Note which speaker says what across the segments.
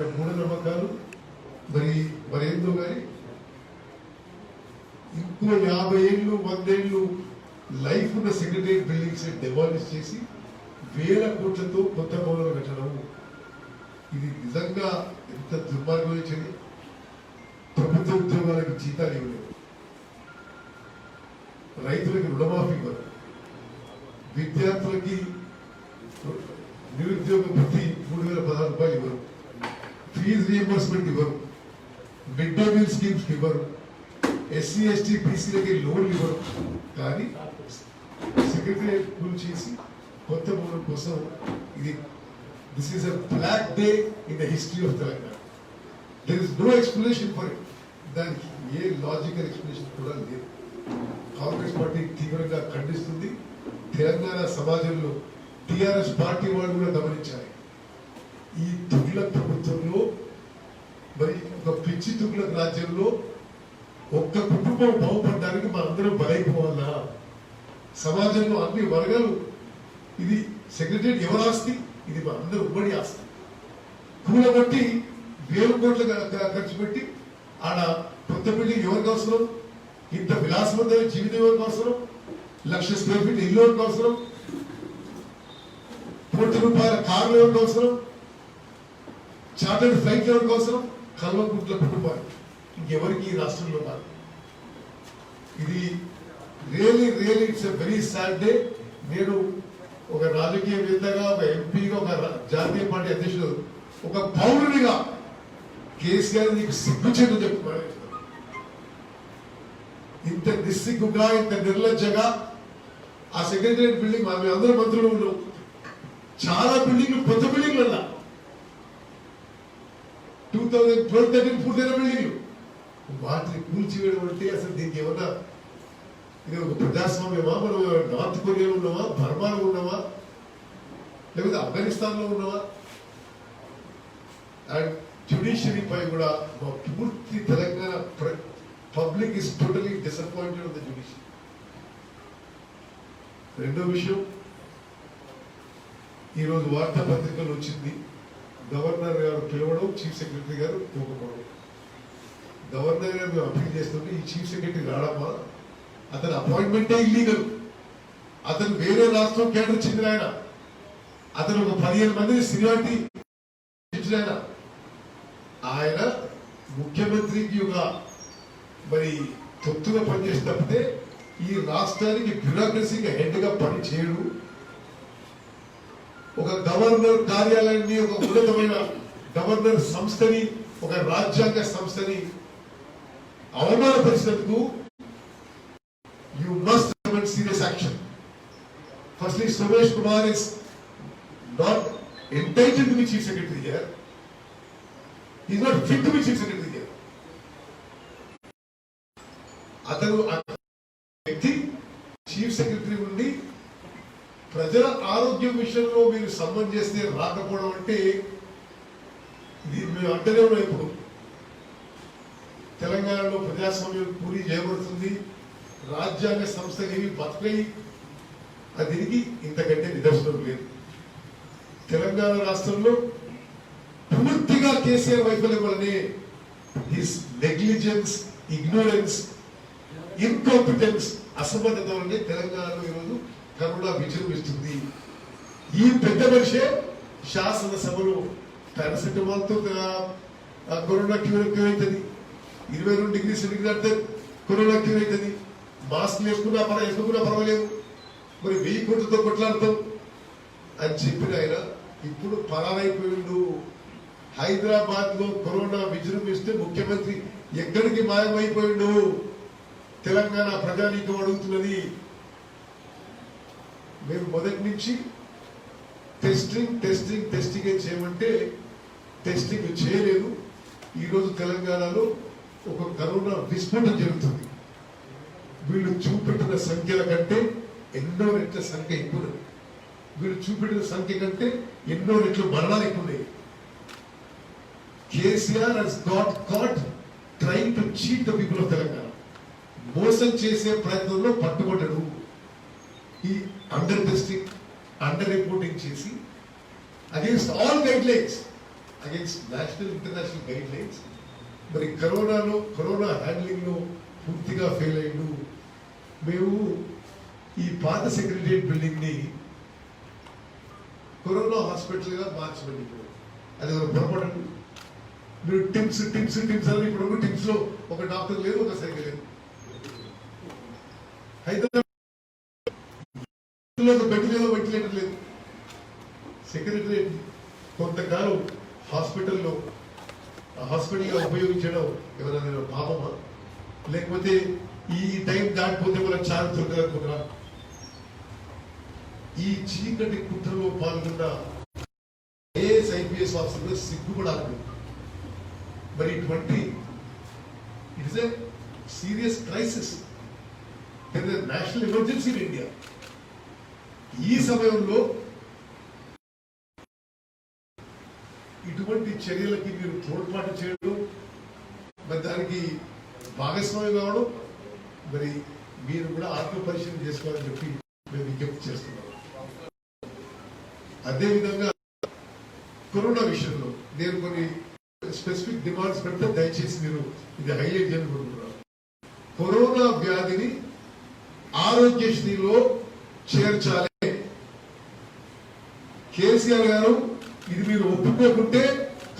Speaker 1: మూఢనమ్మకాలు మరేందో కానీ ఇంకో 50 ఏళ్ళు 100 ఏళ్ళు లైఫ్ ఉన్న సెక్రటరియట్ బిల్డింగ్స్ డెమాలిష్ చేసి వేల కోట్లతో కొత్త భవనాలు కట్టడం ఇది నిజంగా ఎంత దుర్మార్గం ఇచ్చింది. ప్రభుత్వ ఉద్యోగాలకు జీతాలు ఇవ్వలేదు, రైతులకి రుణమాఫీ ఇవ్వరు, విద్యార్థులకి నిరుద్యోగ వృత్తి 3016 రూపాయలు ఇవ్వరు, ఫీజు రియంబర్స్మెంట్ ఇవ్వరు, మిడ్ డే మీల్ స్కీమ్స్ ఇవ్వరు, ఎస్సీ ఎస్టీ బీసీలకి లోన్లు ఇవ్వరు. కానీ సెక్రటరియట్ కూల్ చేసి కొత్త భవనం కోసం this is a black day in the history of Telangana. There is no explanation for it. దానికి ఏ లాజికల్ ఎక్స్ప్లెనేషన్ కూడా లేదు. కాంగ్రెస్ పార్టీ తీవ్రంగా ఖండిస్తుంది. తెలంగాణ సమాజంలో టిఆర్ఎస్ పార్టీ వాళ్ళు కూడా గమనించాలి. ఈ తుగ్లక్ ప్రభుత్వంలో మరి ఒక పిచ్చి తుగ్లక్ రాజ్యంలో ఒక్క కుటుంబం బాగుపడడానికి మనందరం బలైపోవాలా? సమాజంలో అన్ని వర్గాలు ఇది సెక్రటరీ ఎవరు ఆస్తి? ఇది మా అందరూ ఉమ్మడి ఆస్తి. కూలబట్టి 1000 కోట్లు ఖర్చు పెట్టి ఆడ కొత్త బిల్డింగ్ ఎవరికి అవసరం? ఇంత విలాసవంతమైన జీవితం ఎవరికి అవసరం? 1,00,000 స్క్వేర్ ఫీట్ ఇల్లు ఎవరికి అవసరం? ₹1,00,00,000 కార్లు ఎవరికి అవసరం? చార్టర్డ్ ఫ్లైట్ ఎవరికి అవసరం? కల్వకుంట్ల కుటుంబాలు ఇంకెవరికి ఈ రాష్ట్రంలో కాదు. ఇది really it's a very sad day. నేను ఒక రాజకీయవేత్తగా, ఒక ఎంపీగా, ఒక జాతీయ పార్టీ అధ్యక్షుడు, ఒక పౌరునిగా కేసీఆర్ నీకు సిగ్గుచేటు చెప్తున్నాను. ఇంత నిస్సిగ్గుగా, ఇంత నిర్లజ్జగా ఆ సెక్రటరియట్ బిల్డింగ్ మేము అందరూ మంత్రులు ఉన్నాం. చాలా బిల్డింగ్లు కొత్త బిల్డింగ్లు అన్నా 2012-13 పూర్తయిన బిల్డింగ్లు వాటిని కూల్చివేయడం అంటే అసలు దీనికి ఏమన్నా ఇది ఒక ప్రజాస్వామ్యమా? మనం నార్త్ కొరియాలో ఉన్నామా, బర్మాలో ఉన్నామా, లేకపోతే ఆఫ్ఘనిస్తాన్లో ఉన్నామా? అండ్ జ్యుడిషియరీ పై కూడా పూర్తి Telangana public is totally disappointed of the judiciary. రెండో విషయం, ఈరోజు వార్తాపత్రికలు వచ్చింది, గవర్నర్ గారు పిలవడం, చీఫ్ సెక్రటరీ గారు పోకపోవడం. గవర్నర్ గారు మేము అప్పీల్ చేస్తుంటే ఈ చీఫ్ సెక్రటరీ రావడమా? అతని అపాయింట్మెంటే ఇల్లీగల్. అతను వేరే రాష్ట్రం కేంద్ర చెందిన ఆయన. అతను ఒక 15 మందిని సీనియారిటీ ఇచ్చిన ఆయన ముఖ్యమంత్రికి ఒక మరి తొత్తుగా పనిచేసి తప్పితే ఈ రాష్ట్రానికి బ్యూరోక్రసీగా హెడ్ గా పని చేయడు. ఒక గవర్నర్ కార్యాలయాన్ని, ఒక ఉన్నతమైన గవర్నర్ సంస్థని, ఒక రాజ్యాంగ సంస్థని అవమానపరిచినందుకు you must implement serious action. Firstly, Somesh Kumar is not entitled to be chief secretary here. He is not fit to be chief secretary here. అతను వ్యక్తి చీఫ్ సెక్రటరీ ఉండి ప్రజల ఆరోగ్యం విషయంలో మీరు సమ్మన్ చేస్తే రాకపోవడం అంటే ఇది మేము అంటనే ఉన్నాం. ఇప్పుడు తెలంగాణలో ప్రజాస్వామ్యం పూరి చేయబడుతుంది, రాజ్యాంగ సంస్థలు ఏవి బతకాయి, దీనికి ఇంతకంటే నిదర్శనం లేదు. తెలంగాణ రాష్ట్రంలో పూర్తిగా కేసీఆర్ వైఫల్యం వల్లనే హిస్ నెగ్లిజెన్స్, ఇగ్నోరెన్స్, ఇన్కాంపిటెన్స్, అసమర్థత వల్లనే తెలంగాణలో ఈరోజు కరోనా విజృంభిస్తుంది. ఈ పెద్ద మనిషే శాసనసభలో పారాసిటమాల్తో కరోనా క్యూర్ అవుతుంది, 22 డిగ్రీ సెంటీగ్రేడ్ కరోనా క్యూర్ అవుతుంది, మాస్క్ వేసుకున్నా పర్వాలేదు, మరి 1000 కోట్లతో కొట్లాడతాం అని చెప్పిన ఆయన ఇప్పుడు పరారైపోయిండు. హైదరాబాద్ లో కరోనా విజృంభిస్తే ముఖ్యమంత్రి ఎక్కడికి మాయమైపోయిండు? తెలంగాణ ప్రజానీకం అడుగుతున్నది. మేము మొదటి నుంచి టెస్టింగ్ చేయమంటే టెస్టింగ్ చేయలేదు. ఈరోజు తెలంగాణలో ఒక కరోనా విస్ఫోటం జరుగుతుంది. వీళ్ళు చూపెట్టిన సంఖ్యల కంటే ఎన్నో రెట్ల సంఖ్య ఎక్కువ. వీళ్ళు చూపెట్టిన సంఖ్య కంటే ఎన్నో రెట్లు మరణాలు ఎక్కువ ఉన్నాయి. KCR has got caught trying to cheat the people of Telangana. మోసం చేసే ప్రయత్నంలో పట్టుబడ్డాడు. ఈ అండర్ టెస్టింగ్, అండర్ రిపోర్టింగ్ చేసి against all guide lines against national international guide lines. మరి కరోనా హ్యాండ్లింగ్లో పూర్తిగా ఫెయిల్ అయ్యిండు. మేము ఈ పాత సెక్రటరియట్ బిల్డింగ్ని కరోనా హాస్పిటల్గా మార్చమని ఇప్పుడు అది ఒక పొరపాటు. మీరు టిమ్స్ అని ఇప్పుడు టిమ్స్ లో ఒక డాక్టర్ లేదు, ఒక సైకిల్ లేదు. హైదరాబాద్ బెడ్ లేదు, వెంటిలేటర్ లేదు. సెక్రటరియట్ కొంతకాలం హాస్పిటల్గా ఉపయోగించడం ఎవరైనా పాపమా, లేకపోతే ఈ టైం దాటిపోతే మన ఛాన్స్ దొరకదనుకున్నా? ఈ చీకటి కుట్రలో పాల్గొన్న ఐఏఎస్ ఐపీఎస్ ఆఫీసర్లు సిగ్గుపడాలి. మరి ఇటువంటి it is a serious crisis, national emergency in India. ఈ సమయంలో ఇటువంటి చర్యలకి మీరు తోడ్పాటు చేయడం, మరి దానికి భాగస్వామి కావడం, మరి మీరు కూడా ఆత్మ పరిశీలన చేసుకోవాలని చెప్పి మేము విజ్ఞప్తి చేస్తున్నాం. అదేవిధంగా కరోనా విషయంలో నేను కొన్ని స్పెసిఫిక్ డిమాండ్స్ పెడితే దయచేసి మీరు ఇది హైలైట్ చేయాలనుకుంటున్నాను. కరోనా వ్యాధిని ఆరోగ్యశ్రీలో చేర్చాలి. కేసీఆర్ గారు ఇది మీరు ఒప్పుకోకుంటే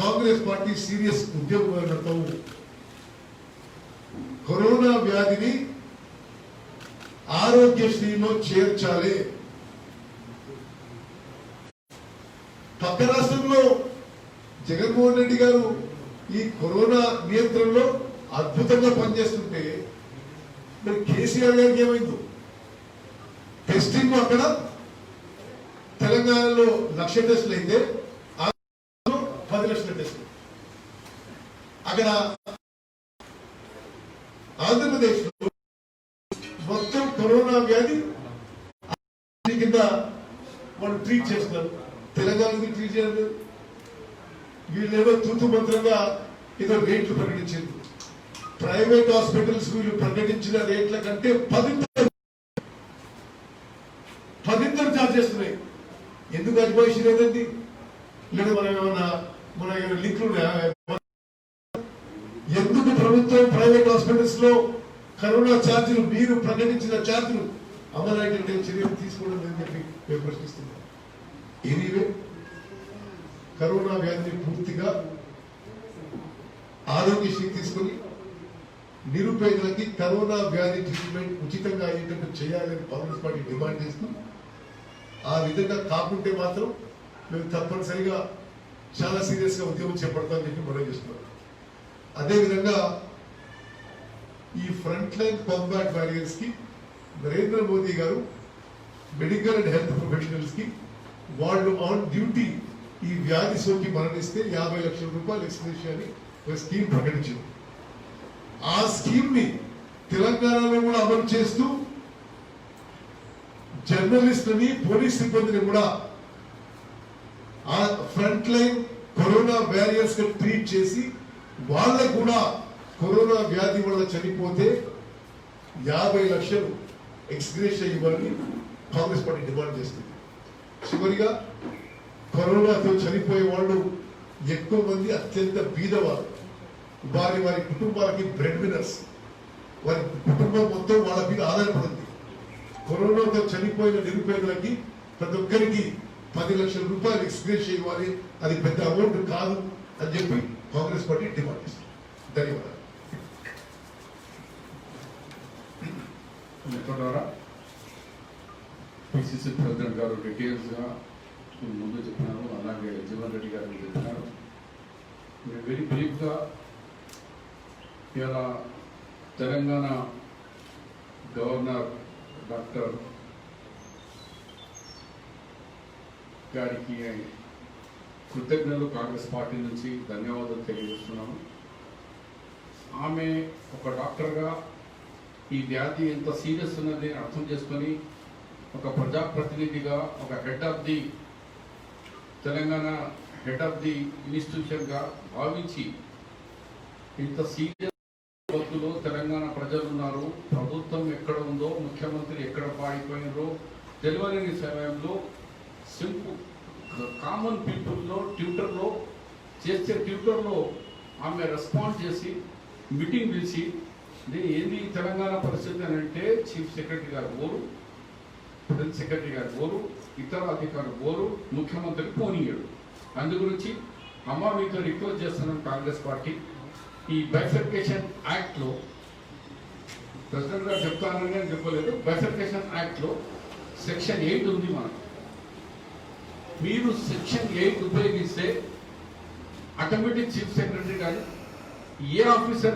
Speaker 1: కాంగ్రెస్ పార్టీ సీరియస్ ఉద్యమం నడతాము. కరోనా వ్యాధిని ఆరోగ్యశ్రీలో చేర్చాలి. పక్క రాష్ట్రంలో జగన్మోహన్ రెడ్డి గారు ఈ కరోనా నియంత్రణలో అద్భుతంగా పనిచేస్తుంటే మరి కేసీఆర్ గారికి ఏమైందో? టెస్టింగ్ అక్కడ తెలంగాణలో 1,00,000 టెస్టులు అయితే 10 లక్షల టెస్టులు. అక్కడ ఆంధ్రప్రదేశ్ లో మొత్తం కరోనా వ్యాధి కింద వాళ్ళు ట్రీట్ చేస్తున్నారు. తెలంగాణకి ట్రీట్ చేయలేదు. వీళ్ళేదో తూతు మంత్రంగా ఏదో రేట్లు ప్రకటించారు. ప్రైవేట్ హాస్పిటల్స్ వీళ్ళు ప్రకటించిన రేట్ల కంటే 10 ఛార్జ్ చేస్తున్నాయి. ఎందుకు అజిబోషన్ లేదండి? లేదా మనం ఏమన్నా మన లింకులు ఎందుకు ప్రభుత్వం ప్రైవేట్ హాస్పిటల్స్ లో కరోనా ఛార్జీలు మీరు ప్రకటించిన ఛార్జీలు అమలైనటువంటి చర్యలు తీసుకోవడం లేదని చెప్పి మేము ప్రశ్నిస్తున్నాం. ఎనీవే కరోనా వ్యాధిని పూర్తిగా ఆరోగ్యశ్రీ తీసుకుని నిరుపేదలకి కరోనా వ్యాధి ట్రీట్మెంట్ ఉచితంగా అయ్యేటట్టు చేయాలని కాంగ్రెస్ పార్టీ డిమాండ్ చేస్తూ, ఆ విధంగా కాకుంటే మాత్రం మేము తప్పనిసరిగా చాలా సీరియస్ గా ఉద్యమం చేపడతామని చెప్పి మనం చేస్తున్నాం. అదేవిధంగా ఈ ఫ్రంట్ లైన్ కాంబాట్ వారియర్స్ కి నరేంద్ర మోదీ గారు మెడికల్ అండ్ హెల్త్ ప్రొఫెషనల్స్ కి వాళ్ళు ఆన్ డ్యూటీ ఈ వ్యాధి సోకి మరణిస్తే 50 లక్షల రూపాయలు ఎక్స్గ్రేషియా అని ఒక స్కీమ్ ప్రకటించింది. ఆ స్కీమ్ ని తెలంగాణలో కూడా అమలు చేస్తూ జర్నలిస్టులని, పోలీస్ సిబ్బందిని కూడా ఆ ఫ్రంట్ లైన్ కరోనా వారియర్స్ గా ట్రీట్ చేసి వాళ్ళకు కూడా కరోనా వ్యాధి వల్ల చనిపోతే 50 లక్షలు ఎక్స్గ్రేషియా ఇవ్వాలని కాంగ్రెస్ పార్టీ డిమాండ్ చేస్తుంది. చివరిగా కరోనాతో చనిపోయే వాళ్ళు ఎక్కువ మంది అత్యంత బీదవారు, వారి కుటుంబాలకి బ్రెడ్ విన్నర్స్, వారి కుటుంబం మొత్తం వాళ్ళ మీద ఆధారపడింది. కరోనాతో చనిపోయిన నిరుపేదలకి ప్రతి ఒక్కరికి 10 లక్షల రూపాయలు ఎక్స్గ్రేషియా ఇవ్వాలి. అది పెద్ద అమౌంట్ కాదు అని చెప్పి కాంగ్రెస్ పార్టీ డిమాండ్ చేస్తుంది. ధన్యవాదాలు.
Speaker 2: పిసిసి ప్రెసిడెంట్ గారు డీటెయిల్స్ గా ముందు చెప్పినారు, అలాగే జీవన్ రెడ్డి గారు చెప్పినారు. వెరీ బ్రీఫ్ గా ఇలా తెలంగాణ గవర్నర్ డాక్టర్ గారికి కృతజ్ఞతలు కాంగ్రెస్ పార్టీ నుంచి ధన్యవాదాలు తెలియజేస్తున్నాము. ఆమె ఒక డాక్టర్గా ఈ వ్యాధి ఎంత సీరియస్ ఉన్నది అర్థం చేసుకొని ఒక ప్రజాప్రతినిధిగా, ఒక head of the Telangana head of the ఇన్స్టిట్యూషన్గా భావించి ఇంత సీరియస్ వద్దులో తెలంగాణ ప్రజలు ఉన్నారు, ప్రభుత్వం ఎక్కడ ఉందో, ముఖ్యమంత్రి ఎక్కడ పాడిపోయినారో తెలియని సమయంలో సింపుల్ కామన్ పీపుల్లో ట్విట్టర్లో చేస్తే ట్విట్టర్లో ఆమె రెస్పాండ్ చేసి మీటింగ్ పిలిచి ఏంది తెలంగాణ పరిస్థితి అని అంటే చీఫ్ సెక్రటరీ గారు ఓరు, ప్రిన్స్ సెక్రటరీ గారు ఓరు, ఇతర అధికారులు ఓరు, ముఖ్యమంత్రి పోనీయడు. అందు గురించి అమ్మ మీతో రిక్వెస్ట్ చేస్తున్నాం కాంగ్రెస్ పార్టీ, ఈ బైఫర్కేషన్ యాక్ట్లో ప్రెసిడెంట్ గారు చెప్తానని నేను చెప్పలేదు, బైఫర్కేషన్ యాక్ట్లో సెక్షన్ 8 ఉంది మనకు. మీరు సెక్షన్ 8 ఉపయోగిస్తే ఆటోమేటిక్ చీఫ్ సెక్రటరీ గారు ఏ ఆఫీసర్